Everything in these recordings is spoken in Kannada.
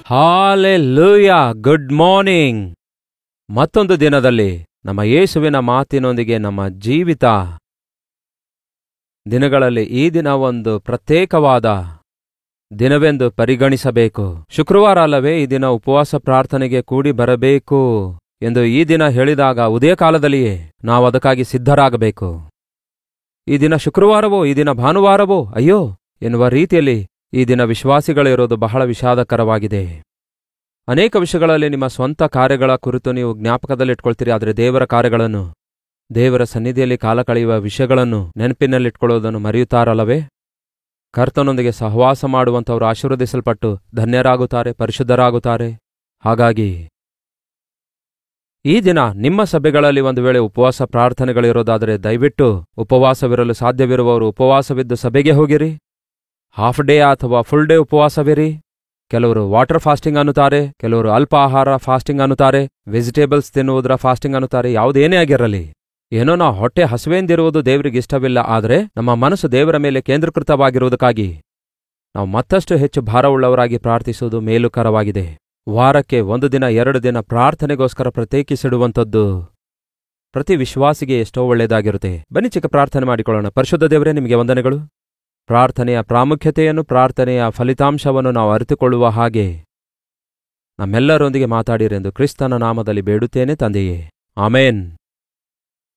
Hallelujah, good morning. ಮತ್ತೊಂದು ದಿನದಲ್ಲಿ ನಮ್ಮ ಯೇಸುವಿನ ಮಾತಿನೊಂದಿಗೆ ನಮ್ಮ ಜೀವಿತ ದಿನಗಳಲ್ಲಿ ಈ ದಿನ ಒಂದು ಪ್ರತ್ಯೇಕವಾದ ದಿನವೆಂದು ಪರಿಗಣಿಸಬೇಕು. ಶುಕ್ರವಾರ ಅಲ್ಲವೇ ಈ ದಿನ ಉಪವಾಸ ಪ್ರಾರ್ಥನೆಗೆ ಕೂಡಿ ಬರಬೇಕು ಎಂದು ಈ ದಿನ ಹೇಳಿದಾಗ ಉದಯ ಕಾಲದಲ್ಲಿಯೇ ನಾವು ಅದಕ್ಕಾಗಿ ಸಿದ್ಧರಾಗಬೇಕು. ಈ ದಿನ ಶುಕ್ರವಾರವೋ, ಈ ದಿನ ಭಾನುವಾರವೋ ಅಯ್ಯೋ ಎನ್ನುವ ರೀತಿಯಲ್ಲಿ ಈ ದಿನ ವಿಶ್ವಾಸಿಗಳಿರೋದು ಬಹಳ ವಿಷಾದಕರವಾಗಿದೆ. ಅನೇಕ ವಿಷಯಗಳಲ್ಲಿ ನಿಮ್ಮ ಸ್ವಂತ ಕಾರ್ಯಗಳ ಕುರಿತು ನೀವು ಜ್ಞಾಪಕದಲ್ಲಿಟ್ಕೊಳ್ತೀರಿ, ಆದರೆ ದೇವರ ಕಾರ್ಯಗಳನ್ನು, ದೇವರ ಸನ್ನಿಧಿಯಲ್ಲಿ ಕಾಲ ಕಳೆಯುವ ವಿಷಯಗಳನ್ನು ನೆನಪಿನಲ್ಲಿಟ್ಕೊಳ್ಳೋದನ್ನು ಮರೆಯುತ್ತಾರಲ್ಲವೇ? ಕರ್ತನೊಂದಿಗೆ ಸಹವಾಸ ಮಾಡುವಂಥವರು ಆಶೀರ್ವದಿಸಲ್ಪಟ್ಟು ಧನ್ಯರಾಗುತ್ತಾರೆ, ಪರಿಶುದ್ಧರಾಗುತ್ತಾರೆ. ಹಾಗಾಗಿ ಈ ದಿನ ನಿಮ್ಮ ಸಭೆಗಳಲ್ಲಿ ಒಂದು ವೇಳೆ ಉಪವಾಸ ಪ್ರಾರ್ಥನೆಗಳಿರೋದಾದರೆ ದಯವಿಟ್ಟು ಉಪವಾಸವಿರಲು ಸಾಧ್ಯವಿರುವವರು ಉಪವಾಸವಿದ್ದು ಸಭೆಗೆ ಹೋಗಿರಿ. ಹಾಫ್ ಡೇ ಅಥವಾ ಫುಲ್ ಡೇ ಉಪವಾಸವಿರಿ. ಕೆಲವರು ವಾಟರ್ ಫಾಸ್ಟಿಂಗ್ ಅನ್ನುತ್ತಾರೆ, ಕೆಲವರು ಅಲ್ಪ ಆಹಾರ ಫಾಸ್ಟಿಂಗ್ ಅನ್ನುತ್ತಾರೆ, ವೆಜಿಟೇಬಲ್ಸ್ ತಿನ್ನುವುದರ ಫಾಸ್ಟಿಂಗ್ ಅನ್ನುತ್ತಾರೆ. ಯಾವುದೇನೇ ಆಗಿರಲಿ, ಏನೋ ನಾವು ಹೊಟ್ಟೆ ಹಸುವೆಂದಿರುವುದು ದೇವರಿಗೆ ಇಷ್ಟವಿಲ್ಲ. ಆದರೆ ನಮ್ಮ ಮನಸ್ಸು ದೇವರ ಮೇಲೆ ಕೇಂದ್ರೀಕೃತವಾಗಿರುವುದಕ್ಕಾಗಿ ನಾವು ಮತ್ತಷ್ಟು ಹೆಚ್ಚು ಭಾರವುಳ್ಳವರಾಗಿ ಪ್ರಾರ್ಥಿಸುವುದು ಮೇಲುಕರವಾಗಿದೆ. ವಾರಕ್ಕೆ 1 ದಿನ 2 ದಿನ ಪ್ರಾರ್ಥನೆಗೋಸ್ಕರ ಪ್ರತ್ಯೇಕಿಸಿಡುವಂಥದ್ದು ಪ್ರತಿ ವಿಶ್ವಾಸಿಗೆ ಎಷ್ಟೋ ಒಳ್ಳೆಯದಾಗಿರುತ್ತೆ. ಬನ್ನಿ ಚಿಕ್ಕ ಪ್ರಾರ್ಥನೆ ಮಾಡಿಕೊಳ್ಳೋಣ. ಪರಿಶುದ್ಧ ದೇವರೇ, ನಿಮಗೆ ವಂದನೆಗಳು. ಪ್ರಾರ್ಥನೆಯ ಪ್ರಾಮುಖ್ಯತೆಯನ್ನು, ಪ್ರಾರ್ಥನೆಯ ಫಲಿತಾಂಶವನ್ನು ನಾವು ಅರಿತುಕೊಳ್ಳುವ ಹಾಗೆ ನಮ್ಮೆಲ್ಲರೊಂದಿಗೆ ಮಾತಾಡಿರೆಂದು ಕ್ರಿಸ್ತನ ನಾಮದಲ್ಲಿ ಬೇಡುತ್ತೇನೆ ತಂದೆಯೇ, ಆಮೇನ್.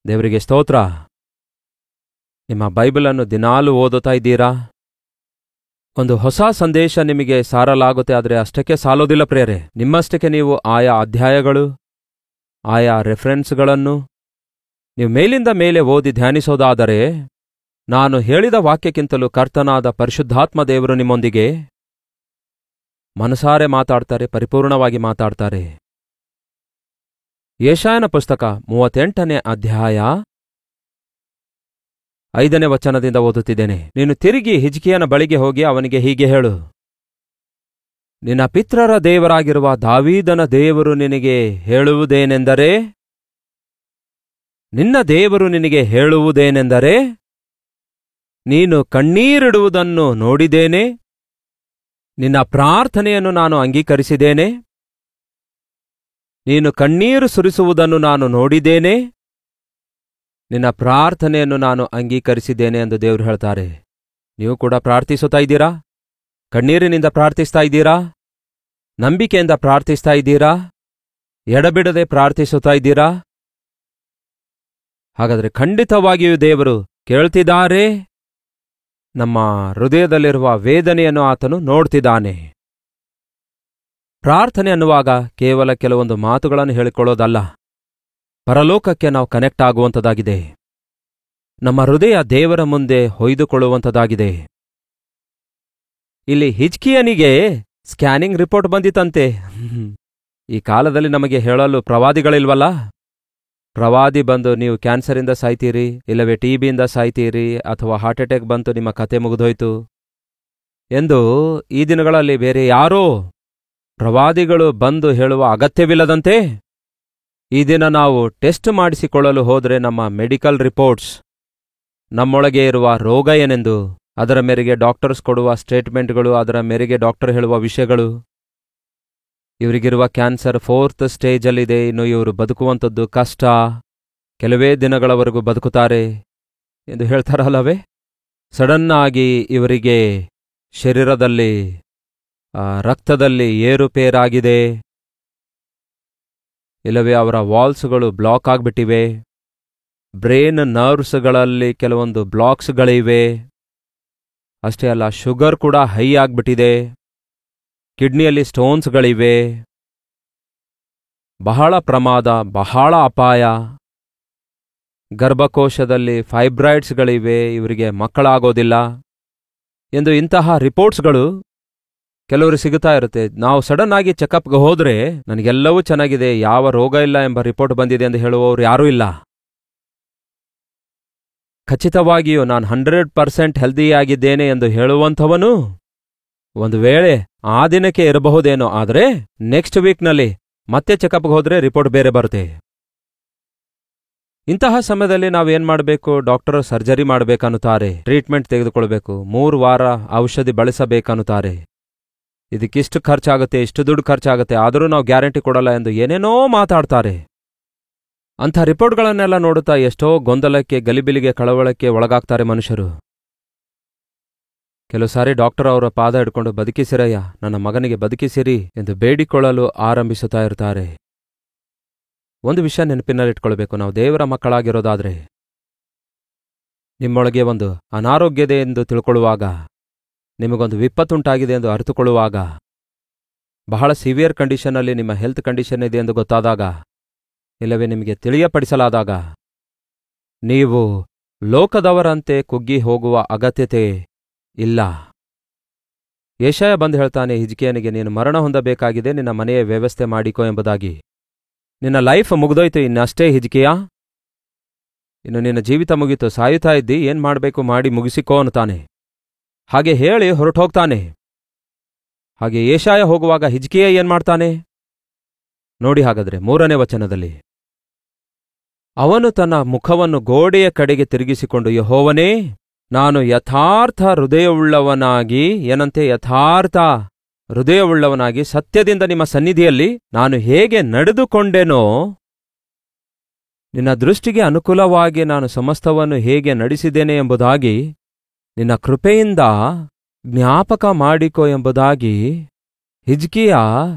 ದೇವರಿಗೆ ಸ್ತೋತ್ರ. ನಿಮ್ಮ ಬೈಬಲನ್ನು ದಿನಾಲೂ ಓದುತ್ತಾ ಇದ್ದೀರಾ? ಒಂದು ಹೊಸ ಸಂದೇಶ ನಿಮಗೆ ಸಾರಲಾಗುತ್ತೆ, ಆದರೆ ಅಷ್ಟಕ್ಕೆ ಸಾಲೋದಿಲ್ಲ ಪ್ರಿಯರೇ. ನಿಮ್ಮಷ್ಟಕ್ಕೆ ನೀವು ಆಯಾ ಅಧ್ಯಾಯಗಳು, ಆಯಾ ರೆಫರೆನ್ಸ್ಗಳನ್ನು ನೀವು ಮೇಲಿಂದ ಮೇಲೆ ಓದಿ ಧ್ಯಾನಿಸೋದಾದರೆ, ನಾನು ಹೇಳಿದ ವಾಕ್ಯಕ್ಕಿಂತಲೂ ಕರ್ತನಾದ ಪರಿಶುದ್ಧಾತ್ಮ ದೇವರು ನಿಮ್ಮೊಂದಿಗೆ ಮನಸಾರೆ ಮಾತಾಡ್ತಾರೆ, ಪರಿಪೂರ್ಣವಾಗಿ ಮಾತಾಡ್ತಾರೆ. ಯೆಶಾಯನ ಪುಸ್ತಕ 38ನೇ ಅಧ್ಯಾಯ 5ನೇ ವಚನದಿಂದ ಓದುತ್ತಿದ್ದೇನೆ. ನೀನು ತಿರುಗಿ ಹಿಜ್ಕೀಯನ ಬಳಿಗೆ ಹೋಗಿ ಅವನಿಗೆ ಹೀಗೆ ಹೇಳು, ನಿನ್ನ ಪಿತ್ರರ ದೇವರಾಗಿರುವ ದಾವೀದನ ದೇವರು ನಿನಗೆ ಹೇಳುವುದೇನೆಂದರೆ, ನಿನ್ನ ದೇವರು ನಿನಗೆ ಹೇಳುವುದೇನೆಂದರೆ, ನೀನು ಕಣ್ಣೀರಿಡುವುದನ್ನು ನೋಡಿದ್ದೇನೆ, ನಿನ್ನ ಪ್ರಾರ್ಥನೆಯನ್ನು ನಾನು ಅಂಗೀಕರಿಸಿದ್ದೇನೆ. ನೀನು ಕಣ್ಣೀರು ಸುರಿಸುವುದನ್ನು ನಾನು ನೋಡಿದ್ದೇನೆ, ನಿನ್ನ ಪ್ರಾರ್ಥನೆಯನ್ನು ನಾನು ಅಂಗೀಕರಿಸಿದ್ದೇನೆ ಎಂದು ದೇವರು ಹೇಳ್ತಾರೆ. ನೀವು ಕೂಡ ಪ್ರಾರ್ಥಿಸುತ್ತಾ ಇದ್ದೀರಾ? ಕಣ್ಣೀರಿನಿಂದ ಪ್ರಾರ್ಥಿಸ್ತಾ ಇದ್ದೀರಾ? ನಂಬಿಕೆಯಿಂದ ಪ್ರಾರ್ಥಿಸ್ತಾ ಇದ್ದೀರಾ? ಎಡಬಿಡದೆ ಪ್ರಾರ್ಥಿಸುತ್ತಾ ಇದ್ದೀರಾ? ಹಾಗಾದರೆ ಖಂಡಿತವಾಗಿಯೂ ದೇವರು ಕೇಳ್ತಿದ್ದಾರೆ. ನಮ್ಮ ಹೃದಯದಲ್ಲಿರುವ ವೇದನೆಯನ್ನು ಆತನು ನೋಡ್ತಿದ್ದಾನೆ. ಪ್ರಾರ್ಥನೆ ಅನ್ನುವಾಗ ಕೇವಲ ಕೆಲವೊಂದು ಮಾತುಗಳನ್ನು ಹೇಳಿಕೊಳ್ಳೋದಲ್ಲ, ಪರಲೋಕಕ್ಕೆ ನಾವು ಕನೆಕ್ಟ್ ಆಗುವಂಥದ್ದಾಗಿದೆ. ನಮ್ಮ ಹೃದಯ ದೇವರ ಮುಂದೆ ಹೊಯ್ದುಕೊಳ್ಳುವಂಥದ್ದಾಗಿದೆ. ಇಲ್ಲಿ ಹಿಜ್ಕೀಯನಿಗೆ ಸ್ಕ್ಯಾನಿಂಗ್ ರಿಪೋರ್ಟ್ ಬಂದಿತಂತೆ. ಈ ಕಾಲದಲ್ಲಿ ನಮಗೆ ಹೇಳಲು ಪ್ರವಾದಿಗಳಿಲ್ವಲ್ಲ? ಪ್ರವಾದಿ ಬಂದು ನೀವು ಕ್ಯಾನ್ಸರಿಂದ ಸಾಯ್ತೀರಿ, ಇಲ್ಲವೇ ಟಿಬಿಯಿಂದ ಸಾಯ್ತೀರಿ, ಅಥವಾ ಹಾರ್ಟ್ ಅಟ್ಯಾಕ್ ಬಂತು, ನಿಮ್ಮ ಕತೆ ಮುಗಿದೋಯ್ತು ಎಂದು ಈ ದಿನಗಳಲ್ಲಿ ಬೇರೆ ಯಾರೋ ಪ್ರವಾದಿಗಳು ಬಂದು ಹೇಳುವ ಅಗತ್ಯವಿಲ್ಲದಂತೆ ಈ ದಿನ ನಾವು ಟೆಸ್ಟ್ ಮಾಡಿಸಿಕೊಳ್ಳಲು ಹೋದರೆ ನಮ್ಮ ಮೆಡಿಕಲ್ ರಿಪೋರ್ಟ್ಸ್, ನಮ್ಮೊಳಗೆ ಇರುವ ರೋಗ ಏನೆಂದು, ಅದರ ಮೇರೆಗೆ ಡಾಕ್ಟರ್ಸ್ ಕೊಡುವ ಸ್ಟೇಟ್ಮೆಂಟ್ಗಳು, ಅದರ ಮೇರೆಗೆ ಡಾಕ್ಟರ್ ಹೇಳುವ ವಿಷಯಗಳು, ಇವರಿಗಿರುವ ಕ್ಯಾನ್ಸರ್ 4th ಸ್ಟೇಜಲ್ಲಿದೆ, ಇನ್ನು ಇವರು ಬದುಕುವಂಥದ್ದು ಕಷ್ಟ, ಕೆಲವೇ ದಿನಗಳವರೆಗೂ ಬದುಕುತ್ತಾರೆ ಎಂದು ಹೇಳ್ತಾರಲ್ಲವೇ? ಸಡನ್ನಾಗಿ ಇವರಿಗೆ ಶರೀರದಲ್ಲಿ ರಕ್ತದಲ್ಲಿ ಏರುಪೇರಾಗಿದೆ, ಇಲ್ಲವೇ ಅವರ ವಾಲ್ಸ್ಗಳು ಬ್ಲಾಕ್ ಆಗಿಬಿಟ್ಟಿವೆ, ಬ್ರೇನ್ ನರ್ವ್ಸ್ಗಳಲ್ಲಿ ಕೆಲವೊಂದು ಬ್ಲಾಕ್ಸ್ಗಳಿವೆ. ಅಷ್ಟೇ ಅಲ್ಲ, ಶುಗರ್ ಕೂಡ ಹೈ ಆಗ್ಬಿಟ್ಟಿದೆ, ಕಿಡ್ನಿಯಲ್ಲಿ ಸ್ಟೋನ್ಸ್ಗಳಿವೆ. ಬಹಳ ಪ್ರಮಾದ, ಬಹಳ ಅಪಾಯ. ಗರ್ಭಕೋಶದಲ್ಲಿ ಫೈಬ್ರಾಯ್ಡ್ಸ್ಗಳಿವೆ, ಇವರಿಗೆ ಮಕ್ಕಳಾಗೋದಿಲ್ಲ ಎಂದು ಇಂತಹ ರಿಪೋರ್ಟ್ಸ್ಗಳು ಕೆಲವರು ಸಿಗುತ್ತಾ ಇರುತ್ತೆ. ನಾವು ಸಡನ್ ಆಗಿ ಚೆಕಪ್ಗೆ ಹೋದರೆ ನನಗೆಲ್ಲವೂ ಚೆನ್ನಾಗಿದೆ, ಯಾವ ರೋಗ ಇಲ್ಲ ಎಂಬ ರಿಪೋರ್ಟ್ ಬಂದಿದೆ ಎಂದು ಹೇಳುವವರು ಯಾರೂ ಇಲ್ಲ. ಖಚಿತವಾಗಿಯೂ ನಾನು 100% ಹೆಲ್ದಿಯಾಗಿದ್ದೇನೆ ಎಂದು ಹೇಳುವಂಥವನು ಒಂದು ವೇಳೆ ಆ ದಿನಕ್ಕೆ ಇರಬಹುದೇನೋ, ಆದರೆ ನೆಕ್ಸ್ಟ್ ವೀಕ್ನಲ್ಲಿ ಮತ್ತೆ ಚೆಕಪ್ಗೆ ಹೋದರೆ ರಿಪೋರ್ಟ್ ಬೇರೆ ಬರುತ್ತೆ. ಇಂತಹ ಸಮಯದಲ್ಲಿ ನಾವೇನ್ ಮಾಡಬೇಕು? ಡಾಕ್ಟರ್ ಸರ್ಜರಿ ಮಾಡಬೇಕನ್ನುತ್ತಾರೆ, ಟ್ರೀಟ್ಮೆಂಟ್ ತೆಗೆದುಕೊಳ್ಬೇಕು, 3 ವಾರ ಔಷಧಿ ಬಳಸಬೇಕನ್ನುತ್ತಾರೆ. ಇದಕ್ಕಿಷ್ಟು ಖರ್ಚಾಗುತ್ತೆ, ಇಷ್ಟು ದುಡ್ಡು ಖರ್ಚಾಗುತ್ತೆ, ಆದರೂ ನಾವು ಗ್ಯಾರಂಟಿ ಕೊಡಲ್ಲ ಎಂದು ಏನೇನೋ ಮಾತಾಡ್ತಾರೆ. ಅಂಥ ರಿಪೋರ್ಟ್ಗಳನ್ನೆಲ್ಲ ನೋಡುತ್ತಾ ಎಷ್ಟೋ ಗೊಂದಲಕ್ಕೆ, ಗಲಿಬಿಲಿಗೆ, ಕಳವಳಕ್ಕೆ ಒಳಗಾಗ್ತಾರೆ ಮನುಷ್ಯರು. ಕೆಲವು ಸಾರಿ ಡಾಕ್ಟರ್ ಅವರ ಪಾದ ಹಿಡ್ಕೊಂಡು ಬದುಕಿಸಿರಯ್ಯ, ನನ್ನ ಮಗನಿಗೆ ಬದುಕಿಸಿರಿ ಎಂದು ಬೇಡಿಕೊಳ್ಳಲು ಆರಂಭಿಸುತ್ತಾ ಇರ್ತಾರೆ. ಒಂದು ವಿಷಯ ನೆನಪಿನಲ್ಲಿಟ್ಕೊಳ್ಬೇಕು, ನಾವು ದೇವರ ಮಕ್ಕಳಾಗಿರೋದಾದ್ರೆ ನಿಮ್ಮೊಳಗೆ ಒಂದು ಅನಾರೋಗ್ಯದೆ ಎಂದು ತಿಳ್ಕೊಳ್ಳುವಾಗ, ನಿಮಗೊಂದು ವಿಪತ್ತುಂಟಾಗಿದೆ ಎಂದು ಅರಿತುಕೊಳ್ಳುವಾಗ, ಬಹಳ ಸಿವಿಯರ್ ಕಂಡೀಷನ್ನಲ್ಲಿ ನಿಮ್ಮ ಹೆಲ್ತ್ ಕಂಡೀಷನ್ ಇದೆ ಎಂದು ಗೊತ್ತಾದಾಗ, ಇಲ್ಲವೇ ನಿಮಗೆ ತಿಳಿಯಪಡಿಸಲಾದಾಗ, ನೀವು ಲೋಕದವರಂತೆ ಕುಗ್ಗಿ ಹೋಗುವ ಅಗತ್ಯತೆ ಇಲ್ಲ. ಯೆಶಾಯ ಬಂದು ಹೇಳ್ತಾನೆ ಹಿಜ್ಕೀಯನಿಗೆ, ನೀನು ಮರಣ ಹೊಂದಬೇಕಾಗಿದೆ, ನಿನ್ನ ಮನೆಯ ವ್ಯವಸ್ಥೆ ಮಾಡಿಕೋ ಎಂಬುದಾಗಿ. ನಿನ್ನ ಲೈಫ್ ಮುಗ್ದೋಯ್ತು, ಇನ್ನಷ್ಟೇ ಹಿಜ್ಕೀಯ, ಇನ್ನು ನಿನ್ನ ಜೀವಿತ ಮುಗೀತು, ಸಾಯುತ್ತಾ ಇದ್ದಿ, ಏನ್ ಮಾಡಬೇಕು ಮಾಡಿ ಮುಗಿಸಿಕೋ ಅನ್ನುತ್ತಾನೆ. ಹಾಗೆ ಹೇಳಿ ಹೊರಟೋಗ್ತಾನೆ. ಹಾಗೆ ಯೆಶಾಯ ಹೋಗುವಾಗ ಹಿಜ್ಕೀಯ ಏನ್ ಮಾಡ್ತಾನೆ ನೋಡಿ. ಹಾಗಾದ್ರೆ 3ನೇ ವಚನದಲ್ಲಿ, ಅವನು ತನ್ನ ಮುಖವನ್ನು ಗೋಡೆಯ ಕಡೆಗೆ ತಿರುಗಿಸಿಕೊಂಡು, ಯೆಹೋವನೇ, ನಾನು ಯಥಾರ್ಥ ಹೃದಯವುಳ್ಳವನಾಗಿ, ಏನಂತೆ ಯಥಾರ್ಥ ಹೃದಯವುಳ್ಳವನಾಗಿ ಸತ್ಯದಿಂದ ನಿಮ್ಮ ಸನ್ನಿಧಿಯಲ್ಲಿ ನಾನು ಹೇಗೆ ನಡೆದುಕೊಂಡೆನೋ, ನಿನ್ನ ದೃಷ್ಟಿಗೆ ಅನುಕೂಲವಾಗಿ ನಾನು ಸಮಸ್ತವನ್ನು ಹೇಗೆ ನಡೆಸಿದ್ದೇನೆ ಎಂಬುದಾಗಿ ನಿನ್ನ ಕೃಪೆಯಿಂದ ಜ್ಞಾಪಕ ಮಾಡಿಕೋ ಎಂಬುದಾಗಿ ಹಿಜ್ಕೀಯ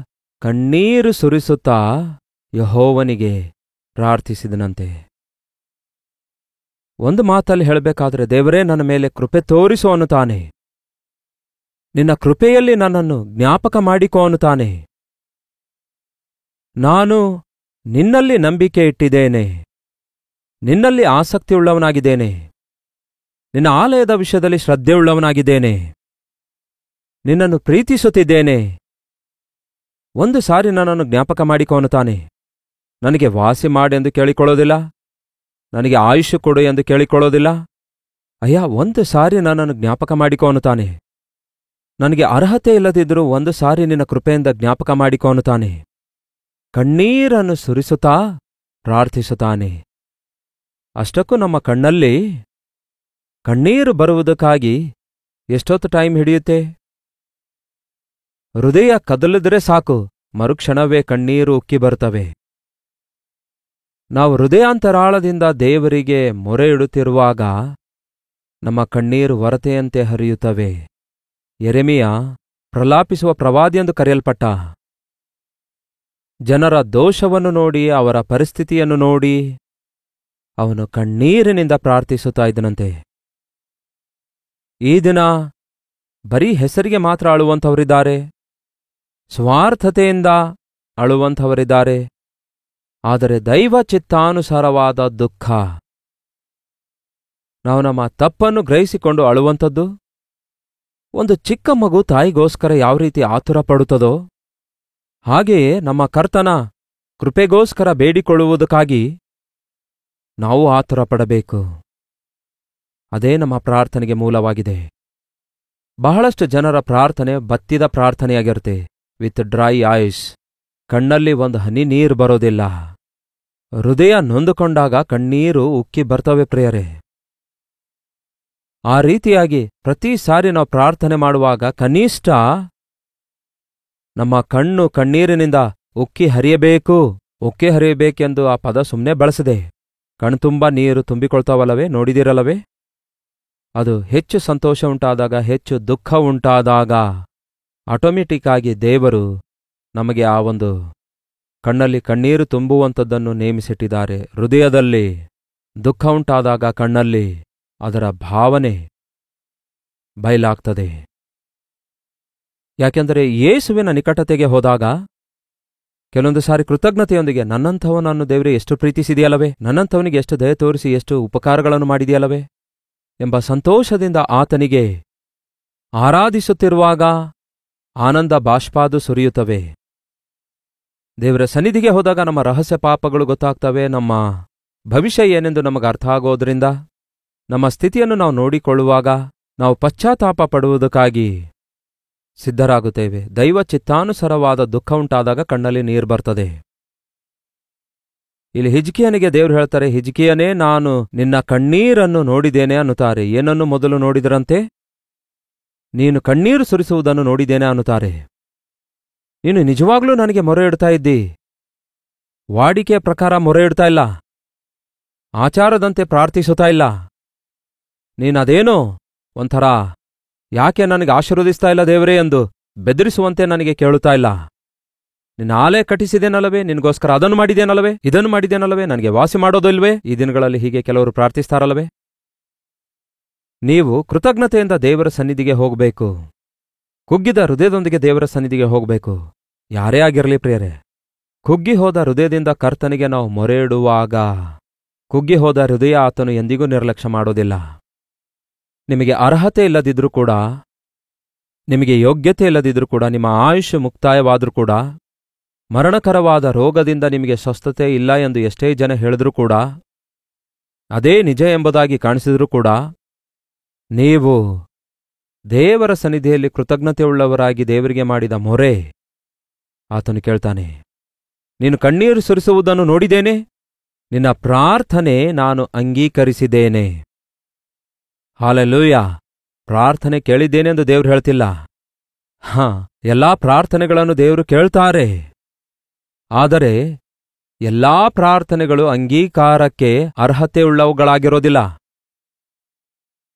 ಕಣ್ಣೀರು ಸುರಿಸುತ್ತಾ ಯೆಹೋವನಿಗೆ ಪ್ರಾರ್ಥಿಸಿದನಂತೆ. ಒಂದು ಮಾತಲ್ಲಿ ಹೇಳಬೇಕಾದ್ರೆ, ದೇವರೇ ನನ್ನ ಮೇಲೆ ಕೃಪೆ ತೋರಿಸು ಅನ್ನುತ್ತಾನೆ. ನಿನ್ನ ಕೃಪೆಯಲ್ಲಿ ನನ್ನನ್ನು ಜ್ಞಾಪಕ ಮಾಡಿಕೋ ಅನ್ನುತ್ತಾನೆ. ನಾನು ನಿನ್ನಲ್ಲಿ ನಂಬಿಕೆ ಇಟ್ಟಿದ್ದೇನೆ, ನಿನ್ನಲ್ಲಿ ಆಸಕ್ತಿಯುಳ್ಳವನಾಗಿದ್ದೇನೆ, ನಿನ್ನ ಆಲಯದ ವಿಷಯದಲ್ಲಿ ಶ್ರದ್ಧೆಯುಳ್ಳವನಾಗಿದ್ದೇನೆ, ನಿನ್ನನ್ನು ಪ್ರೀತಿಸುತ್ತಿದ್ದೇನೆ. ಒಂದು ಸಾರಿ ನನ್ನನ್ನು ಜ್ಞಾಪಕ ಮಾಡಿಕೋ ಅನ್ನುತ್ತಾನೆ. ನನಗೆ ವಾಸಿ ಮಾಡೆಂದು ಕೇಳಿಕೊಳ್ಳೋದಿಲ್ಲ, ನನಗೆ ಆಯುಷ್ಯ ಕೊಡು ಎಂದು ಕೇಳಿಕೊಳ್ಳೋದಿಲ್ಲ. ಅಯ್ಯ, ಒಂದು ಸಾರಿ ನನ್ನನ್ನು ಜ್ಞಾಪಕ ಮಾಡಿಕೋ ಅನ್ನುತ್ತಾನೆ. ನನಗೆ ಅರ್ಹತೆ ಇಲ್ಲದಿದ್ದರೂ ಒಂದು ಸಾರಿ ನಿನ್ನ ಕೃಪೆಯಿಂದ ಜ್ಞಾಪಕ ಮಾಡಿಕೋ ಅನ್ನುತ್ತಾನೆ. ಕಣ್ಣೀರನ್ನು ಸುರಿಸುತ್ತಾ ಪ್ರಾರ್ಥಿಸುತ್ತಾನೆ. ಅಷ್ಟಕ್ಕೂ ನಮ್ಮ ಕಣ್ಣಲ್ಲಿ ಕಣ್ಣೀರು ಬರುವುದಕ್ಕಾಗಿ ಎಷ್ಟೊತ್ತು ಟೈಮ್ ಹಿಡಿಯುತ್ತೆ? ಹೃದಯ ಕದಲಿದ್ರೆ ಸಾಕು, ಮರುಕ್ಷಣವೇ ಕಣ್ಣೀರು ಉಕ್ಕಿ ಬರ್ತವೆ. ನಾವು ಹೃದಯಾಂತರಾಳದಿಂದ ದೇವರಿಗೆ ಮೊರೆ ಇಡುತ್ತಿರುವಾಗ ನಮ್ಮ ಕಣ್ಣೀರು ಹೊರತೆಯಂತೆ ಹರಿಯುತ್ತವೆ. ಯೆರೆಮೀಯ ಪ್ರಲಾಪಿಸುವ ಪ್ರವಾದಿಯೆಂದು ಕರೆಯಲ್ಪಟ್ಟ. ಜನರ ದೋಷವನ್ನು ನೋಡಿ, ಅವರ ಪರಿಸ್ಥಿತಿಯನ್ನು ನೋಡಿ ಅವನು ಕಣ್ಣೀರಿನಿಂದ ಪ್ರಾರ್ಥಿಸುತ್ತಾ ಇದ್ದನಂತೆ. ಈ ದಿನ ಬರೀ ಹೆಸರಿಗೆ ಮಾತ್ರ ಅಳುವಂಥವರಿದ್ದಾರೆ, ಸ್ವಾರ್ಥತೆಯಿಂದ ಅಳುವಂಥವರಿದ್ದಾರೆ. ಆದರೆ ದೈವ ಚಿತ್ತಾನುಸಾರವಾದ ದುಃಖ, ನಾವು ನಮ್ಮ ತಪ್ಪನ್ನು ಗ್ರಹಿಸಿಕೊಂಡು ಅಳುವಂಥದ್ದು. ಒಂದು ಚಿಕ್ಕ ಮಗು ತಾಯಿಗೋಸ್ಕರ ಯಾವ ರೀತಿ ಆತುರ ಪಡುತ್ತದೋ, ಹಾಗೆಯೇ ನಮ್ಮ ಕರ್ತನ ಕೃಪೆಗೋಸ್ಕರ ಬೇಡಿಕೊಳ್ಳುವುದಕ್ಕಾಗಿ ನಾವು ಆತುರ ಪಡಬೇಕು. ಅದೇ ನಮ್ಮ ಪ್ರಾರ್ಥನೆಗೆ ಮೂಲವಾಗಿದೆ. ಬಹಳಷ್ಟು ಜನರ ಪ್ರಾರ್ಥನೆ ಬತ್ತಿದ ಪ್ರಾರ್ಥನೆಯಾಗಿರುತ್ತೆ, ವಿತ್ ಡ್ರೈ ಐಸ್. ಕಣ್ಣಲ್ಲಿ ಒಂದು ಹನಿ ನೀರು ಬರೋದಿಲ್ಲ. ಹೃದಯ ನೊಂದುಕೊಂಡಾಗ ಕಣ್ಣೀರು ಉಕ್ಕಿ ಬರ್ತವೆ ಪ್ರಿಯರೇ. ಆ ರೀತಿಯಾಗಿ ಪ್ರತಿ ಸಾರಿ ನಾವು ಪ್ರಾರ್ಥನೆ ಮಾಡುವಾಗ ಕನಿಷ್ಠ ನಮ್ಮ ಕಣ್ಣು ಕಣ್ಣೀರಿನಿಂದ ಉಕ್ಕಿ ಹರಿಯಬೇಕು. ಉಕ್ಕಿ ಹರಿಯಬೇಕೆಂದು ಆ ಪದ ಸುಮ್ಮನೆ ಬಳಸದೆ, ಕಣ್ತುಂಬ ನೀರು ತುಂಬಿಕೊಳ್ತಾವಲ್ಲವೇ, ನೋಡಿದಿರಲ್ಲವೇ? ಅದು ಹೆಚ್ಚು ಸಂತೋಷ ಉಂಟಾದಾಗ, ಹೆಚ್ಚು ದುಃಖ ಉಂಟಾದಾಗ ಆಟೋಮೆಟಿಕ್ ಆಗಿ ದೇವರು ನಮಗೆ ಆ ಒಂದು ಕಣ್ಣಲ್ಲಿ ಕಣ್ಣೀರು ತುಂಬುವಂಥದ್ದನ್ನು ನೇಮಿಸಿಟ್ಟಿದ್ದಾರೆ. ಹೃದಯದಲ್ಲಿ ದುಃಖ ಉಂಟಾದಾಗ ಕಣ್ಣಲ್ಲಿ ಅದರ ಭಾವನೆ ಬಯಲಾಗ್ತದೆ. ಯಾಕೆಂದರೆ ಯೇಸುವಿನ ನಿಕಟತೆಗೆ ಹೋದಾಗ ಕೆಲವೊಂದು ಸಾರಿ ಕೃತಜ್ಞತೆಯೊಂದಿಗೆ, ನನ್ನಂಥವನನ್ನು ದೇವರೇ ಎಷ್ಟು ಪ್ರೀತಿಸಿದೆಯಲ್ಲವೇ, ನನ್ನಂಥವನಿಗೆ ಎಷ್ಟು ದಯ ತೋರಿಸಿ ಎಷ್ಟು ಉಪಕಾರಗಳನ್ನು ಮಾಡಿದೆಯಲ್ಲವೇ ಎಂಬ ಸಂತೋಷದಿಂದ ಆತನಿಗೆ ಆರಾಧಿಸುತ್ತಿರುವಾಗ ಆನಂದ ಬಾಷ್ಪಾದು ಸುರಿಯುತ್ತವೆ. ದೇವರ ಸನ್ನಿಧಿಗೆ ಹೋದಾಗ ನಮ್ಮ ರಹಸ್ಯ ಪಾಪಗಳು ಗೊತ್ತಾಗ್ತವೆ. ನಮ್ಮ ಭವಿಷ್ಯ ಏನೆಂದು ನಮಗೆ ಅರ್ಥ ಆಗೋದ್ರಿಂದ ನಮ್ಮ ಸ್ಥಿತಿಯನ್ನು ನಾವು ನೋಡಿಕೊಳ್ಳುವಾಗ ನಾವು ಪಶ್ಚಾತ್ತಾಪ ಪಡುವುದಕ್ಕಾಗಿ ಸಿದ್ಧರಾಗುತ್ತೇವೆ. ದೈವ ಚಿತ್ತಾನುಸಾರವಾದ ದುಃಖ ಉಂಟಾದಾಗ ಕಣ್ಣಲ್ಲಿ ನೀರು ಬರ್ತದೆ. ಇಲ್ಲಿ ಹಿಜ್ಕೀಯನಿಗೆ ದೇವರು ಹೇಳ್ತಾರೆ, ಹಿಜ್ಕೀಯನೇ, ನಾನು ನಿನ್ನ ಕಣ್ಣೀರನ್ನು ನೋಡಿದ್ದೇನೆ ಅನ್ನುತ್ತಾರೆ. ಏನನ್ನು ಮೊದಲು ನೋಡಿದರಂತೆ? ನೀನು ಕಣ್ಣೀರು ಸುರಿಸುವುದನ್ನು ನೋಡಿದ್ದೇನೆ ಅನ್ನುತ್ತಾರೆ. ನೀನು ನಿಜವಾಗ್ಲೂ ನನಗೆ ಮೊರೆ ಇಡ್ತಾ ಇದ್ದಿ. ವಾಡಿಕೆಯ ಪ್ರಕಾರ ಮೊರೆ ಇಡ್ತಾ ಇಲ್ಲ, ಆಚಾರದಂತೆ ಪ್ರಾರ್ಥಿಸುತ್ತಾ ಇಲ್ಲ. ನೀನದೇನೋ ಒಂಥರ ಯಾಕೆ ನನಗೆ ಆಶೀರ್ವದಿಸ್ತಾ ಇಲ್ಲ ದೇವರೇ ಎಂದು ಬೆದರಿಸುವಂತೆ ನನಗೆ ಕೇಳುತ್ತಾ ಇಲ್ಲ. ನಿನ್ನ ಆಲೆ ಕಟ್ಟಿಸಿದೇನಲ್ಲವೇ, ನಿನಗೋಸ್ಕರ ಅದನ್ನು ಮಾಡಿದೇನಲ್ಲವೇ, ಇದನ್ನು ಮಾಡಿದೇನಲ್ಲವೇ, ನನಗೆ ವಾಸಿ ಮಾಡೋದಿಲ್ವೇ? ಈ ದಿನಗಳಲ್ಲಿ ಹೀಗೆ ಕೆಲವರು ಪ್ರಾರ್ಥಿಸ್ತಾರಲ್ಲವೇ? ನೀವು ಕೃತಜ್ಞತೆಯಿಂದ ದೇವರ ಸನ್ನಿಧಿಗೆ ಹೋಗಬೇಕು. ಕುಗ್ಗಿದ ಹೃದಯದೊಂದಿಗೆ ದೇವರ ಸನ್ನಿಧಿಗೆ ಹೋಗಬೇಕು. ಯಾರೇ ಆಗಿರಲಿ ಪ್ರಿಯರೇ, ಕುಗ್ಗಿ ಹೋದ ಹೃದಯದಿಂದ ಕರ್ತನಿಗೆ ನಾವು ಮೊರೆ ಇಡುವಾಗ ಕುಗ್ಗಿ ಹೋದ ಹೃದಯ ಆತನು ಎಂದಿಗೂ ನಿರ್ಲಕ್ಷ್ಯ ಮಾಡೋದಿಲ್ಲ. ನಿಮಗೆ ಅರ್ಹತೆ ಇಲ್ಲದಿದ್ರೂ ಕೂಡ, ನಿಮಗೆ ಯೋಗ್ಯತೆ ಇಲ್ಲದಿದ್ರೂ ಕೂಡ, ನಿಮ್ಮ ಆಯುಷ್ಯ ಮುಕ್ತಾಯವಾದ್ರೂ ಕೂಡ, ಮರಣಕರವಾದ ರೋಗದಿಂದ ನಿಮಗೆ ಸ್ವಸ್ಥತೆ ಇಲ್ಲ ಎಂದು ಎಷ್ಟೇ ಜನ ಹೇಳಿದ್ರೂ ಕೂಡ, ಅದೇ ನಿಜ ಎಂಬುದಾಗಿ ಕಾಣಿಸಿದ್ರೂ ಕೂಡ, ನೀವು ದೇವರ ಸನ್ನಿಧಿಯಲ್ಲಿ ಕೃತಜ್ಞತೆಯುಳ್ಳವರಾಗಿ ದೇವರಿಗೆ ಮಾಡಿದ ಮೊರೆ ಆತನು ಕೇಳ್ತಾನೆ. ನೀನು ಕಣ್ಣೀರು ಸುರಿಸುವುದನ್ನು ನೋಡಿದ್ದೇನೆ, ನಿನ್ನ ಪ್ರಾರ್ಥನೆ ನಾನು ಅಂಗೀಕರಿಸಿದ್ದೇನೆ. ಹಾಲೆಲೂಯಾ! ಪ್ರಾರ್ಥನೆ ಕೇಳಿದ್ದೇನೆ ಎಂದು ದೇವರು ಹೇಳ್ತಿಲ್ಲ. ಎಲ್ಲಾ ಪ್ರಾರ್ಥನೆಗಳನ್ನು ದೇವರು ಕೇಳ್ತಾರೆ. ಆದರೆ ಎಲ್ಲಾ ಪ್ರಾರ್ಥನೆಗಳು ಅಂಗೀಕಾರಕ್ಕೆ ಅರ್ಹತೆಯುಳ್ಳವುಗಳಾಗಿರೋದಿಲ್ಲ.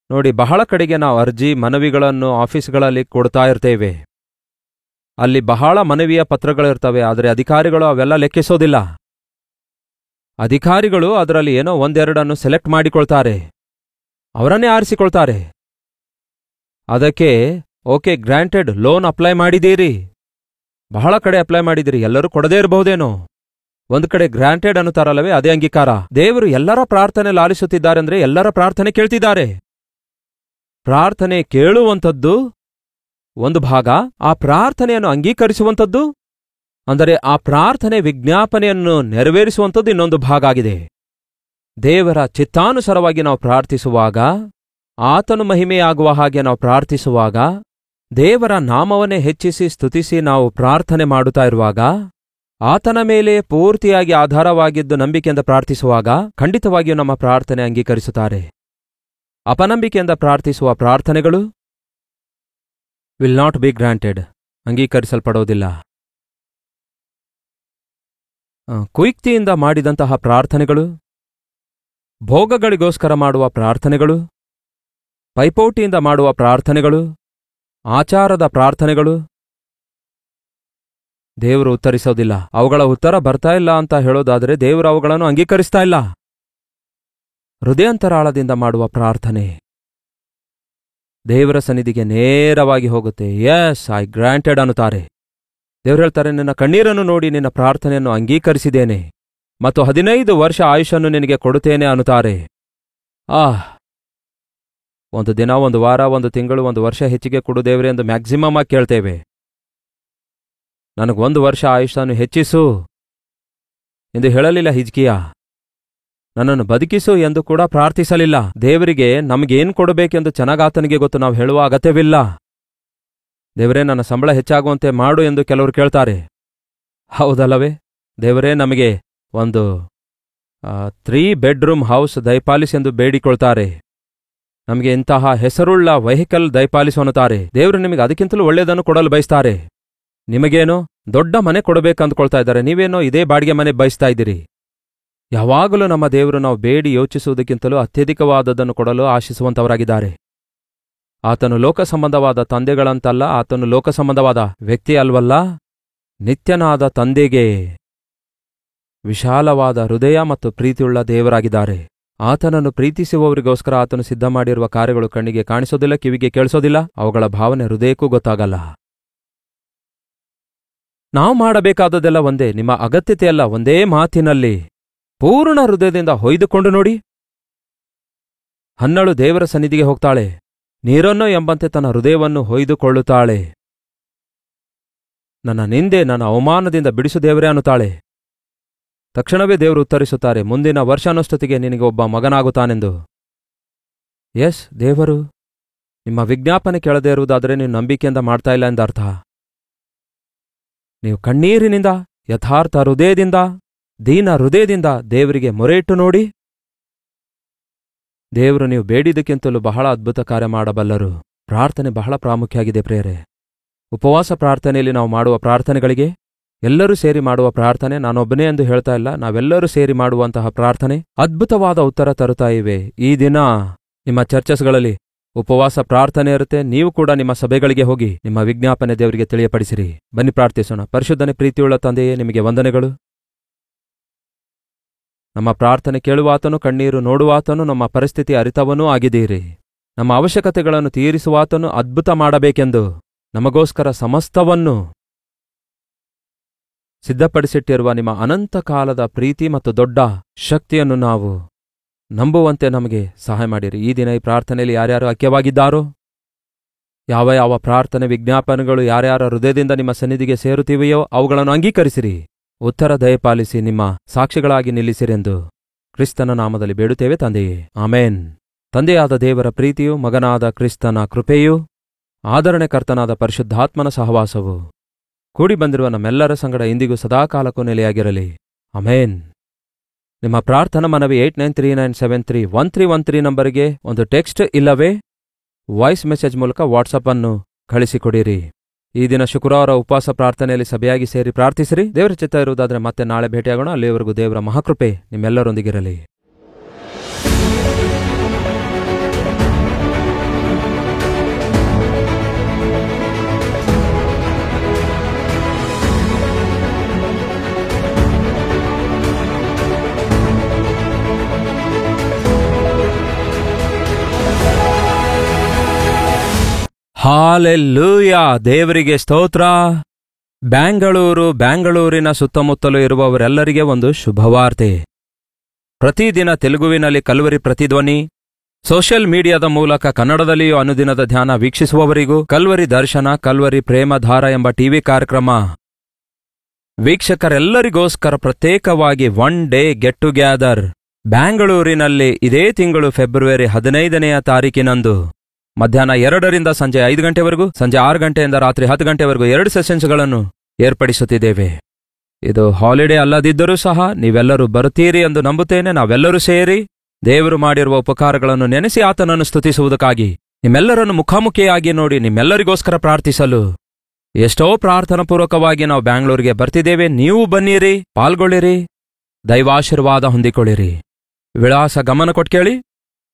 ನೋಡಿ, ಬಹಳ ಕಡೆಗೆ ನಾವು ಅರ್ಜಿ ಮನವಿಗಳನ್ನು ಆಫೀಸ್ಗಳಲ್ಲಿ ಕೊಡ್ತಾ ಇರ್ತೇವೆ. ಅಲ್ಲಿ ಬಹಳ ಮನವಿಯ ಪತ್ರಗಳಿರ್ತವೆ, ಆದರೆ ಅಧಿಕಾರಿಗಳು ಅವೆಲ್ಲ ಲೆಕ್ಕಿಸೋದಿಲ್ಲ. ಅಧಿಕಾರಿಗಳು ಅದರಲ್ಲಿ ಏನೋ ಒಂದೆರಡನ್ನು ಸೆಲೆಕ್ಟ್ ಮಾಡಿಕೊಳ್ತಾರೆ, ಅವರನ್ನೇ ಆರಿಸಿಕೊಳ್ತಾರೆ. ಅದಕ್ಕೆ ಓಕೆ ಗ್ರಾಂಟೆಡ್, ಲೋನ್ ಅಪ್ಲೈ ಮಾಡಿದ್ದೀರಿ, ಬಹಳ ಕಡೆ ಅಪ್ಲೈ ಮಾಡಿದಿರಿ, ಎಲ್ಲರೂ ಕೊಡದೇ ಇರಬಹುದೇನೋ, ಒಂದು ಕಡೆ ಗ್ರಾಂಟೆಡ್ ಅನ್ನುತ್ತಾರಲ್ಲವೇ, ಅದೇ ಅಂಗೀಕಾರ. ದೇವರು ಎಲ್ಲರ ಪ್ರಾರ್ಥನೆ ಲಾಲಿಸುತ್ತಿದ್ದಾರೆಂದ್ರೆ ಎಲ್ಲರ ಪ್ರಾರ್ಥನೆ ಕೇಳ್ತಿದ್ದಾರೆ. ಪ್ರಾರ್ಥನೆ ಕೇಳುವಂಥದ್ದು ಒಂದು ಭಾಗ, ಆ ಪ್ರಾರ್ಥನೆಯನ್ನು ಅಂಗೀಕರಿಸುವಂಥದ್ದು ಅಂದರೆ ಆ ಪ್ರಾರ್ಥನೆ ವಿಜ್ಞಾಪನೆಯನ್ನು ನೆರವೇರಿಸುವಂಥದ್ದು ಇನ್ನೊಂದು ಭಾಗ ಆಗಿದೆ. ದೇವರ ಚಿತ್ತಾನುಸಾರವಾಗಿ ನಾವು ಪ್ರಾರ್ಥಿಸುವಾಗ, ಆತನು ಮಹಿಮೆಯಾಗುವ ಹಾಗೆ ನಾವು ಪ್ರಾರ್ಥಿಸುವಾಗ, ದೇವರ ನಾಮವನ್ನೇ ಹೆಚ್ಚಿಸಿ ಸ್ತುತಿಸಿ ನಾವು ಪ್ರಾರ್ಥನೆ ಮಾಡುತ್ತಾ ಇರುವಾಗ, ಆತನ ಮೇಲೆ ಪೂರ್ತಿಯಾಗಿ ಆಧಾರವಾಗಿದ್ದು ನಂಬಿಕೆಯಿಂದ ಪ್ರಾರ್ಥಿಸುವಾಗ ಖಂಡಿತವಾಗಿಯೂ ನಮ್ಮ ಪ್ರಾರ್ಥನೆ ಅಂಗೀಕರಿಸುತ್ತಾರೆ. ಅಪನಂಬಿಕೆಯಿಂದ ಪ್ರಾರ್ಥಿಸುವ ಪ್ರಾರ್ಥನೆಗಳು ವಿಲ್ ನಾಟ್ ಬಿ ಗ್ರಾಂಟೆಡ್, ಅಂಗೀಕರಿಸಲ್ಪಡೋದಿಲ್ಲ. ಕುಯುಕ್ತಿಯಿಂದ ಮಾಡಿದಂತಹ ಪ್ರಾರ್ಥನೆಗಳು, ಭೋಗಗಳಿಗೋಸ್ಕರ ಮಾಡುವ ಪ್ರಾರ್ಥನೆಗಳು, ಪೈಪೋಟಿಯಿಂದ ಮಾಡುವ ಪ್ರಾರ್ಥನೆಗಳು, ಆಚಾರದ ಪ್ರಾರ್ಥನೆಗಳು ದೇವರು ಉತ್ತರಿಸೋದಿಲ್ಲ. ಅವುಗಳ ಉತ್ತರ ಬರ್ತಾ ಇಲ್ಲ ಅಂತ ಹೇಳೋದಾದರೆ ದೇವರು ಅವುಗಳನ್ನು ಅಂಗೀಕರಿಸ್ತಾ ಇಲ್ಲ. ಹೃದಯಾಂತರಾಳದಿಂದ ಮಾಡುವ ಪ್ರಾರ್ಥನೆ ದೇವರ ಸನ್ನಿಧಿಗೆ ನೇರವಾಗಿ ಹೋಗುತ್ತೆ. ಯಸ್, ಐ ಗ್ರಾಂಟೆಡ್ ಅನ್ನುತ್ತಾರೆ. ದೇವರು ಹೇಳ್ತಾರೆ, ನಿನ್ನ ಕಣ್ಣೀರನ್ನು ನೋಡಿ ನಿನ್ನ ಪ್ರಾರ್ಥನೆಯನ್ನು ಅಂಗೀಕರಿಸಿದ್ದೇನೆ ಮತ್ತು 15 ವರ್ಷ ಆಯುಷನ್ನು ನಿನಗೆ ಕೊಡುತ್ತೇನೆ ಅನ್ನುತ್ತಾರೆ. ಒಂದು ದಿನ, ಒಂದು ವಾರ, ಒಂದು ತಿಂಗಳು, ಒಂದು ವರ್ಷ ಹೆಚ್ಚಿಗೆ ಕೊಡು ದೇವರೇ ಎಂದು ಮ್ಯಾಕ್ಸಿಮಮ್ ಆಗಿ ಕೇಳ್ತೇವೆ. ನನಗೊಂದು ವರ್ಷ ಆಯುಷನ್ನು ಹೆಚ್ಚಿಸು ಎಂದು ಹೇಳಲಿಲ್ಲ ಹಿಜ್ಕೀಯ. ನನ್ನನ್ನು ಬದುಕಿಸು ಎಂದು ಕೂಡ ಪ್ರಾರ್ಥಿಸಲಿಲ್ಲ. ದೇವರಿಗೆ ನಮಗೇನು ಕೊಡಬೇಕೆಂದು ಚೆನ್ನಾಗಾತನಿಗೆ ಗೊತ್ತು, ನಾವು ಹೇಳುವ ಅಗತ್ಯವಿಲ್ಲ. ದೇವರೇ ನನ್ನ ಸಂಬಳ ಹೆಚ್ಚಾಗುವಂತೆ ಮಾಡು ಎಂದು ಕೆಲವರು ಕೇಳ್ತಾರೆ. ಹೌದಲ್ಲವೇ? ದೇವರೇ ನಮಗೆ ಒಂದು 3 ಬೆಡ್ರೂಮ್ ಹೌಸ್ ದಯಪಾಲಿಸೆಂದು ಬೇಡಿಕೊಳ್ತಾರೆ. ನಮಗೆ ಇಂತಹ ಹೆಸರುಳ್ಳ ವೆಹಿಕಲ್ ದಯಪಾಲಿಸು ಅನ್ನುತ್ತಾರೆ. ದೇವರು ನಿಮಗೆ ಅದಕ್ಕಿಂತಲೂ ಒಳ್ಳೆಯದನ್ನು ಕೊಡಲು ಬಯಸ್ತಾರೆ. ನಿಮಗೇನೋ ದೊಡ್ಡ ಮನೆ ಕೊಡಬೇಕಂದುಕೊಳ್ತಾ ಇದ್ದಾರೆ, ನೀವೇನೋ ಇದೇ ಬಾಡಿಗೆ ಮನೆ ಬಯಸ್ತಾ ಇದ್ದೀರಿ. ಯಾವಾಗಲೂ ನಮ್ಮ ದೇವರು ನಾವು ಬೇಡಿ ಯೋಚಿಸುವುದಕ್ಕಿಂತಲೂ ಅತ್ಯಧಿಕವಾದದ್ದನ್ನು ಕೊಡಲು ಆಶಿಸುವಂತವರಾಗಿದ್ದಾರೆ. ಆತನು ಲೋಕ ಸಂಬಂಧವಾದ ತಂದೆಗಳಂತಲ್ಲ, ಆತನು ಲೋಕ ಸಂಬಂಧವಾದ ವ್ಯಕ್ತಿ ಅಲ್ವಲ್ಲ. ನಿತ್ಯನಾದ ತಂದೆಗೆ ವಿಶಾಲವಾದ ಹೃದಯ ಮತ್ತು ಪ್ರೀತಿಯುಳ್ಳ ದೇವರಾಗಿದ್ದಾರೆ. ಆತನನ್ನು ಪ್ರೀತಿಸುವವರಿಗೋಸ್ಕರ ಆತನು ಸಿದ್ಧ ಮಾಡಿರುವ ಕಾರ್ಯಗಳು ಕಣ್ಣಿಗೆ ಕಾಣಿಸೋದಿಲ್ಲ, ಕಿವಿಗೆ ಕೇಳಿಸೋದಿಲ್ಲ, ಅವುಗಳ ಭಾವನೆ ಹೃದಯಕ್ಕೂ ಗೊತ್ತಾಗಲ್ಲ. ನಾವು ಮಾಡಬೇಕಾದದೆಲ್ಲ ಒಂದೇ, ನಿಮ್ಮ ಅಗತ್ಯತೆಯಲ್ಲ ಒಂದೇ ಮಾತಿನಲ್ಲಿ ಪೂರ್ಣ ಹೃದಯದಿಂದ ಹೊಯ್ದುಕೊಂಡು ನೋಡಿ. ಹನ್ನಳು ದೇವರ ಸನ್ನಿಧಿಗೆ ಹೋಗ್ತಾಳೆ, ನೀರನ್ನೋ ಎಂಬಂತೆ ತನ್ನ ಹೃದಯವನ್ನು ಹೊಯ್ದುಕೊಳ್ಳುತ್ತಾಳೆ. ನನ್ನ ನಿಂದೆ, ನನ್ನ ಅವಮಾನದಿಂದ ಬಿಡಿಸು ದೇವರೇ ಅನ್ನುತ್ತಾಳೆ. ತಕ್ಷಣವೇ ದೇವರು ಉತ್ತರಿಸುತ್ತಾರೆ, ಮುಂದಿನ ವರ್ಷನಷ್ಟೊತ್ತಿಗೆ ನಿನಗೆ ಒಬ್ಬ ಮಗನಾಗುತ್ತಾನೆಂದು. ಎಸ್, ದೇವರು ನಿಮ್ಮ ವಿಜ್ಞಾಪನೆ ಕೇಳದೇ ಇರುವುದಾದರೆ ನೀವು ನಂಬಿಕೆಯಿಂದ ಮಾಡ್ತಾ ಇಲ್ಲ ಎಂದರ್ಥ. ನೀವು ಕಣ್ಣೀರಿನಿಂದ, ಯಥಾರ್ಥ ಹೃದಯದಿಂದ, ದೀನ ಹೃದಯದಿಂದ ದೇವರಿಗೆ ಮೊರೆಯಿಟ್ಟು ನೋಡಿ. ದೇವರು ನೀವು ಬೇಡಿದ್ದಕ್ಕಿಂತಲೂ ಬಹಳ ಅದ್ಭುತ ಕಾರ್ಯ ಮಾಡಬಲ್ಲರು. ಪ್ರಾರ್ಥನೆ ಬಹಳ ಪ್ರಾಮುಖ್ಯ ಆಗಿದೆ ಪ್ರಿಯರೇ. ಉಪವಾಸ ಪ್ರಾರ್ಥನೆಯಲ್ಲಿ ನಾವು ಮಾಡುವ ಪ್ರಾರ್ಥನೆಗಳಿಗೆ ಎಲ್ಲರೂ ಸೇರಿ ಮಾಡುವ ಪ್ರಾರ್ಥನೆ, ನಾನೊಬ್ಬನೇ ಎಂದು ಹೇಳ್ತಾ ಇಲ್ಲ, ನಾವೆಲ್ಲರೂ ಸೇರಿ ಮಾಡುವಂತಹ ಪ್ರಾರ್ಥನೆ ಅದ್ಭುತವಾದ ಉತ್ತರ ತರುತ್ತಾ ಇವೆ. ಈ ದಿನ ನಿಮ್ಮ ಚರ್ಚಸ್ಗಳಲ್ಲಿ ಉಪವಾಸ ಪ್ರಾರ್ಥನೆ ಇರುತ್ತೆ. ನೀವು ಕೂಡ ನಿಮ್ಮ ಸಭೆಗಳಿಗೆ ಹೋಗಿ ನಿಮ್ಮ ವಿಜ್ಞಾಪನೆ ದೇವರಿಗೆ ತಿಳಿಯಪಡಿಸಿರಿ. ಬನ್ನಿ ಪ್ರಾರ್ಥಿಸೋಣ. ಪರಿಶುದ್ಧನೇ, ಪ್ರೀತಿಯುಳ್ಳ ತಂದೆಯೇ, ನಿಮಗೆ ವಂದನೆಗಳು. ನಮ್ಮ ಪ್ರಾರ್ಥನೆ ಕೇಳುವಾತನು, ಕಣ್ಣೀರು ನೋಡುವಾತನು, ನಮ್ಮ ಪರಿಸ್ಥಿತಿ ಅರಿತವನೂ ಆಗಿದ್ದೀರಿ. ನಮ್ಮ ಅವಶ್ಯಕತೆಗಳನ್ನು ತೀರಿಸುವಾತನು ಅದ್ಭುತ ಮಾಡಬೇಕೆಂದು ನಮಗೋಸ್ಕರ ಸಮಸ್ತವನ್ನು ಸಿದ್ಧಪಡಿಸಿಟ್ಟಿರುವ ನಿಮ್ಮ ಅನಂತ ಕಾಲದ ಪ್ರೀತಿ ಮತ್ತು ದೊಡ್ಡ ಶಕ್ತಿಯನ್ನು ನಾವು ನಂಬುವಂತೆ ನಮಗೆ ಸಹಾಯ ಮಾಡಿರಿ. ಈ ದಿನ ಈ ಪ್ರಾರ್ಥನೆಯಲ್ಲಿ ಯಾರ್ಯಾರು ಐಕ್ಯವಾಗಿದ್ದಾರೋ, ಯಾವ ಯಾವ ಪ್ರಾರ್ಥನೆ ವಿಜ್ಞಾಪನೆಗಳು ಯಾರ್ಯಾರ ಹೃದಯದಿಂದ ನಿಮ್ಮ ಸನ್ನಿಧಿಗೆ ಸೇರುತ್ತಿವೆಯೋ ಅವುಗಳನ್ನು ಅಂಗೀಕರಿಸಿರಿ. ಉತ್ತರ ದಯಪಾಲಿಸಿ ನಿಮ್ಮ ಸಾಕ್ಷಿಗಳಾಗಿ ನಿಲ್ಲಿಸಿರೆಂದು ಕ್ರಿಸ್ತನ ನಾಮದಲ್ಲಿ ಬೇಡುತ್ತೇವೆ ತಂದೆಯೇ, ಆಮೇನ್. ತಂದೆಯಾದ ದೇವರ ಪ್ರೀತಿಯು, ಮಗನಾದ ಕ್ರಿಸ್ತನ ಕೃಪೆಯೂ, ಆದರಣೆಕರ್ತನಾದ ಪರಿಶುದ್ಧಾತ್ಮನ ಸಹವಾಸವು ಕೂಡಿ ಬಂದಿರುವ ನಮ್ಮೆಲ್ಲರ ಸಂಗಡ ಇಂದಿಗೂ ಸದಾಕಾಲಕ್ಕೂ ನೆಲೆಯಾಗಿರಲಿ. ಆಮೇನ್. ನಿಮ್ಮ ಪ್ರಾರ್ಥನಾ ಮನವಿ 8939731313 ನಂಬರಿಗೆ ಒಂದು ಟೆಕ್ಸ್ಟ್ ಇಲ್ಲವೇ ವಾಯ್ಸ್ ಮೆಸೇಜ್ ಮೂಲಕ ವಾಟ್ಸಪ್ ಅನ್ನು ಕಳಿಸಿಕೊಡಿರಿ. ಈ ದಿನ ಶುಕ್ರವಾರ ಉಪವಾಸ ಪ್ರಾರ್ಥನೆಯಲ್ಲಿ ಸಭೆಯಾಗಿ ಸೇರಿ ಪ್ರಾರ್ಥಿಸಿರಿ. ದೇವರ ಚಿತ್ತ ಇರುವುದಾದರೆ ಮತ್ತೆ ನಾಳೆ ಭೇಟಿಯಾಗೋಣ. ಅಲ್ಲಿಯವರೆಗೂ ದೇವರ ಮಹಾಕೃಪೆ ನಿಮ್ಮೆಲ್ಲರೊಂದಿಗಿರಲಿ. ಹಾಲೆಲ್ಲೂಯಾ, ದೇವರಿಗೆ ಸ್ತೋತ್ರ. ಬ್ಯಾಂಗಳೂರಿನ ಸುತ್ತಮುತ್ತಲೂ ಇರುವವರೆಲ್ಲರಿಗೆ ಒಂದು ಶುಭವಾರ್ತೆ. ಪ್ರತಿದಿನ ತೆಲುಗುವಿನಲ್ಲಿ ಕಲ್ವರಿ ಪ್ರತಿಧ್ವನಿ, ಸೋಷಿಯಲ್ ಮೀಡಿಯಾದ ಮೂಲಕ ಕನ್ನಡದಲ್ಲಿಯೂ ಅನುದಿನದ ಧ್ಯಾನ ವೀಕ್ಷಿಸುವವರಿಗೂ ಕಲ್ವರಿ ದರ್ಶನ, ಕಲ್ವರಿ ಪ್ರೇಮಧಾರ ಎಂಬ ಟಿವಿ ಕಾರ್ಯಕ್ರಮ ವೀಕ್ಷಕರೆಲ್ಲರಿಗೋಸ್ಕರ ಪ್ರತ್ಯೇಕವಾಗಿ ಒನ್ ಡೇ ಗೆಟ್ ಟುಗ್ಯಾದರ್ ಬ್ಯಾಂಗಳೂರಿನಲ್ಲಿ ಇದೇ ತಿಂಗಳು ಫೆಬ್ರವರಿ 15ನೇ ತಾರೀಕಿನಂದು ಮಧ್ಯಾಹ್ನ 2ರಿಂದ ಸಂಜೆ 5 ಗಂಟೆವರೆಗೂ, ಸಂಜೆ 6 ಗಂಟೆಯಿಂದ ರಾತ್ರಿ 10 ಗಂಟೆವರೆಗೂ 2 ಸೆಷನ್ಸ್ಗಳನ್ನು ಏರ್ಪಡಿಸುತ್ತಿದ್ದೇವೆ. ಇದು ಹಾಲಿಡೇ ಅಲ್ಲದಿದ್ದರೂ ಸಹ ನೀವೆಲ್ಲರೂ ಬರುತ್ತೀರಿ ಎಂದು ನಂಬುತ್ತೇನೆ. ನಾವೆಲ್ಲರೂ ಸೇರಿ ದೇವರು ಮಾಡಿರುವ ಉಪಕಾರಗಳನ್ನು ನೆನೆಸಿ ಆತನನ್ನು ಸ್ತುತಿಸುವುದಕ್ಕಾಗಿ ನಿಮ್ಮೆಲ್ಲರನ್ನು ಮುಖಾಮುಖಿಯಾಗಿ ನೋಡಿ ನಿಮ್ಮೆಲ್ಲರಿಗೋಸ್ಕರ ಪ್ರಾರ್ಥಿಸಲು ಎಷ್ಟೋ ಪ್ರಾರ್ಥನಾಪೂರ್ವಕವಾಗಿ ನಾವು ಬ್ಯಾಂಗ್ಳೂರಿಗೆ ಬರ್ತಿದ್ದೇವೆ. ನೀವು ಬನ್ನಿರಿ, ಪಾಲ್ಗೊಳ್ಳಿರಿ, ದೈವಾಶೀರ್ವಾದ ಹೊಂದಿಕೊಳ್ಳಿರಿ. ವಿಳಾಸ ಗಮನ ಕೊಟ್ಕೇಳಿ.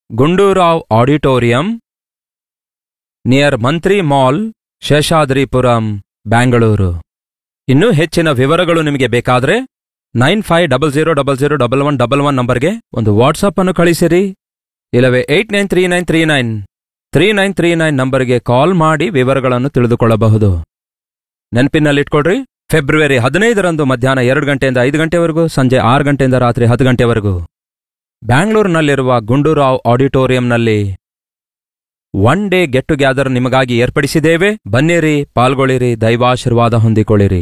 ಗುಂಡೂರಾವ್ ಆಡಿಟೋರಿಯಂ, ನಿಯರ್ ಮಂತ್ರಿ ಮಾಲ್, ಶೇಷಾದ್ರಿಪುರಂ, ಬ್ಯಾಂಗಳೂರು. ಇನ್ನೂ ಹೆಚ್ಚಿನ ವಿವರಗಳು ನಿಮಗೆ ಬೇಕಾದರೆ 9500001111 ನಂಬರ್ಗೆ ಒಂದು ವಾಟ್ಸಪ್ ಅನ್ನು ಕಳಿಸಿರಿ. ಇಲ್ಲವೇ 8939393939 ನಂಬರ್ಗೆ ಕಾಲ್ ಮಾಡಿ ವಿವರಗಳನ್ನು ತಿಳಿದುಕೊಳ್ಳಬಹುದು. ನೆನಪಿನಲ್ಲಿಟ್ಕೊಳ್ರಿ, ಫೆಬ್ರವರಿ 15ರಂದು ಮಧ್ಯಾಹ್ನ 2 ಗಂಟೆಯಿಂದ 5 ಗಂಟೆವರೆಗೂ, ಸಂಜೆ 6 ಗಂಟೆಯಿಂದ ರಾತ್ರಿ 10 ಗಂಟೆವರೆಗೂ ಬ್ಯಾಂಗ್ಳೂರಿನಲ್ಲಿರುವ ಗುಂಡೂರಾವ್ ಆಡಿಟೋರಿಯಂನಲ್ಲಿ ಒನ್ ಡೇ ಗೆಟ್ ಟುಗ್ಯಾದರ್ ನಿಮಗಾಗಿ ಏರ್ಪಡಿಸಿದ್ದೇವೆ. ಬನ್ನಿರಿ, ಪಾಲ್ಗೊಳ್ಳಿರಿ, ದೈವಾಶೀರ್ವಾದ ಹೊಂದಿಕೊಳ್ಳಿರಿ.